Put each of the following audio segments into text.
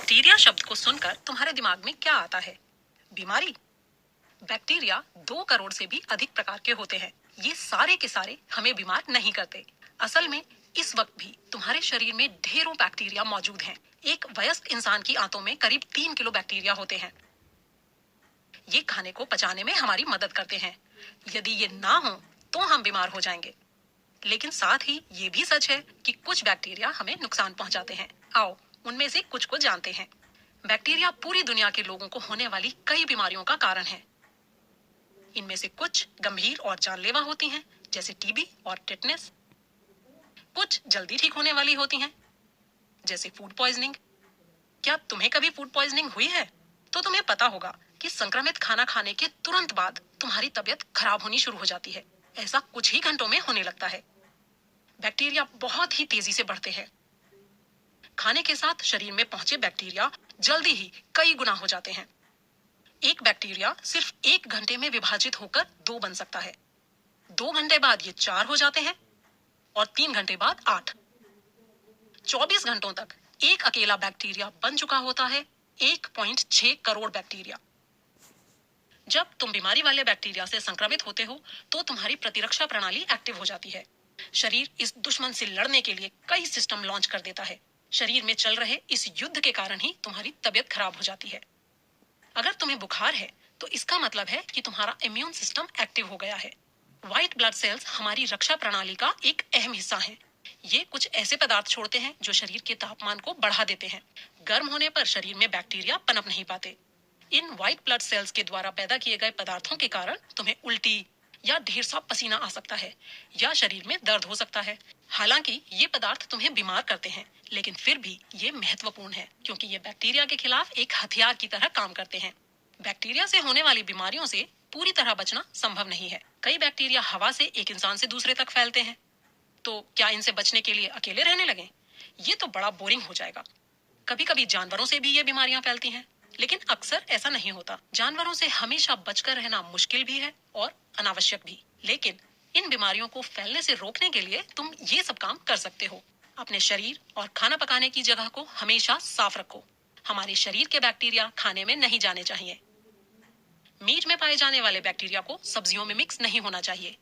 Bacteria शब्द को सुनकर तुम्हारे दिमाग में क्या आता है? बीमारी? बैक्टीरिया 2 करोड़ से भी अधिक प्रकार के होते हैं। ये सारे के सारे हमें बीमार नहीं करते। असल में इस वक्त भी तुम्हारे शरीर में ढेरों बैक्टीरिया मौजूद हैं। एक वयस्क इंसान की आंतों में करीब 3 किलो बैक्टीरिया होते हैं। ये खाने को पचाने में हमारी मदद करते हैं। यदि ये ना हो तो हम बीमार हो जाएंगे। लेकिन साथ ही ये भी सच है कि कुछ बैक्टीरिया हमें नुकसान पहुंचाते हैं। आओ उनमें से कुछ को जानते हैं। बैक्टीरिया पूरी दुनिया के लोगों को होने वाली कई बीमारियों का कारण है। इनमें से कुछ गंभीर और जानलेवा होती हैं, जैसे टीबी और टिटनेस। कुछ जल्दी ठीक होने वाली होती हैं, जैसे फूड पॉइजनिंग। क्या तुम्हें कभी फूड पॉइजनिंग हुई है? तो तुम्हें पता होगा कि संक्रमित खाना खाने के तुरंत बाद तुम्हारी तबीयत खराब होनी शुरू हो जाती है। ऐसा कुछ ही घंटों में होने लगता है। बैक्टीरिया बहुत ही तेजी से बढ़ते हैं। खाने के साथ शरीर में पहुंचे बैक्टीरिया जल्दी ही कई गुना हो जाते हैं। एक बैक्टीरिया सिर्फ 1 घंटे में विभाजित होकर 2 बन सकता है। 2 घंटे बाद ये 4 हो जाते हैं और 3 घंटे बाद 8। 24 घंटों तक एक अकेला बैक्टीरिया बन चुका होता है 1.6 करोड़ बैक्टीरिया। जब तुम बीमारी वाले बैक्टीरिया से संक्रमित होते हो तो तुम्हारी प्रतिरक्षा प्रणाली एक्टिव हो जाती है। शरीर इस दुश्मन से लड़ने के लिए कई सिस्टम लॉन्च कर देता है। शरीर में चल रहे इस युद्ध के कारण ही तुम्हारी तबीयत खराब हो जाती है। अगर तुम्हें बुखार है तो इसका मतलब है कि तुम्हारा इम्यून सिस्टम एक्टिव हो गया है। व्हाइट ब्लड सेल्स हमारी रक्षा प्रणाली का एक अहम हिस्सा हैं। ये कुछ ऐसे पदार्थ छोड़ते हैं जो शरीर के तापमान को बढ़ा देते हैं। गर्म होने पर शरीर में बैक्टीरिया पनप नहीं पाते। इन व्हाइट ब्लड सेल्स के द्वारा पैदा किए गए पदार्थों के कारण तुम्हें उल्टी या ढेर सा पसीना आ सकता है या शरीर में दर्द हो सकता है। हालांकि ये पदार्थ तुम्हें बीमार करते हैं, लेकिन फिर भी ये महत्वपूर्ण है क्योंकि ये बैक्टीरिया के खिलाफ एक हथियार की तरह काम करते हैं। बैक्टीरिया से होने वाली बीमारियों से पूरी तरह बचना संभव नहीं है। कई बैक्टीरिया हवा से एक इंसान से दूसरे तक फैलते हैं। तो क्या इनसे बचने के लिए अकेले रहने लगे? ये तो बड़ा बोरिंग हो जाएगा। कभी कभी जानवरों से भी ये बीमारियां फैलती हैं, लेकिन अक्सर ऐसा नहीं होता। जानवरों से हमेशा बचकर रहना मुश्किल भी है और अनावश्यक भी। लेकिन इन बीमारियों को फैलने से रोकने के लिए तुम ये सब काम कर सकते हो। अपने शरीर और खाना पकाने की जगह को हमेशा साफ रखो। हमारे शरीर के बैक्टीरिया खाने में नहीं जाने चाहिए। मीट में पाए जाने वाले बैक्टीरिया को सब्जियों में मिक्स नहीं होना चाहिए।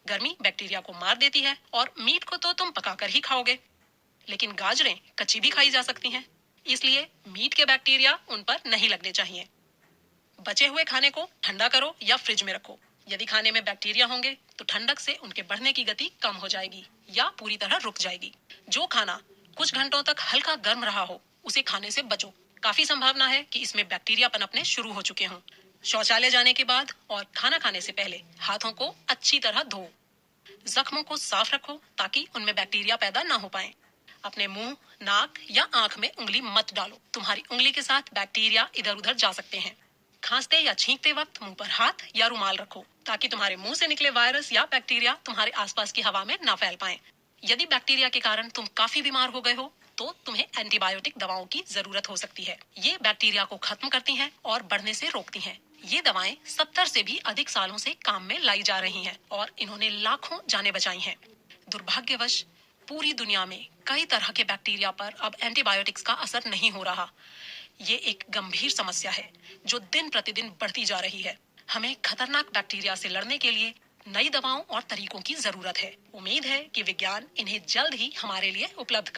गर्मी बैक्टीरिया को मार देती है और मीट को तो तुम पकाकर ही खाओगे, लेकिन गाजरें कच्ची भी खाई जा सकती हैं। इसलिए मीट के बैक्टीरिया उन पर नहीं लगने चाहिए। बचे हुए खाने को ठंडा करो या फ्रिज में रखो। यदि खाने में बैक्टीरिया होंगे तो ठंडक से उनके बढ़ने की गति कम हो जाएगी या पूरी तरह रुक जाएगी। जो खाना कुछ घंटों तक हल्का गर्म रहा हो उसे खाने से बचो। काफी संभावना है कि इसमें बैक्टीरिया पनपने शुरू हो चुके हों। शौचालय जाने के बाद और खाना खाने से पहले हाथों को अच्छी तरह धो। जख्मों को साफ रखो ताकि उनमें बैक्टीरिया पैदा ना हो पाए। अपने मुंह, नाक या आंख में उंगली मत डालो। तुम्हारी उंगली के साथ बैक्टीरिया इधर उधर जा सकते हैं। खांसते या छींकते वक्त मुंह पर हाथ या रुमाल रखो ताकि तुम्हारे मुंह से निकले वायरस या बैक्टीरिया तुम्हारे आसपास की हवा में ना फैल पाए। यदि बैक्टीरिया के कारण तुम काफी बीमार हो गए हो तो तुम्हें एंटीबायोटिक दवाओं की जरूरत हो सकती है। ये बैक्टीरिया को खत्म करती हैं और बढ़ने से रोकती हैं। ये दवाएं 70 से भी अधिक सालों से काम में लाई जा रही हैं और इन्होंने लाखों जानें बचाई हैं। दुर्भाग्यवश पूरी दुनिया में कई तरह के बैक्टीरिया पर अब एंटीबायोटिक्स का असर नहीं हो रहा। ये एक गंभीर समस्या है जो दिन प्रतिदिन बढ़ती जा रही है। हमें खतरनाक बैक्टीरिया से लड़ने के लिए नई दवाओं और तरीकों की जरूरत है। उम्मीद है कि विज्ञान इन्हें जल्द ही हमारे लिए उपलब्ध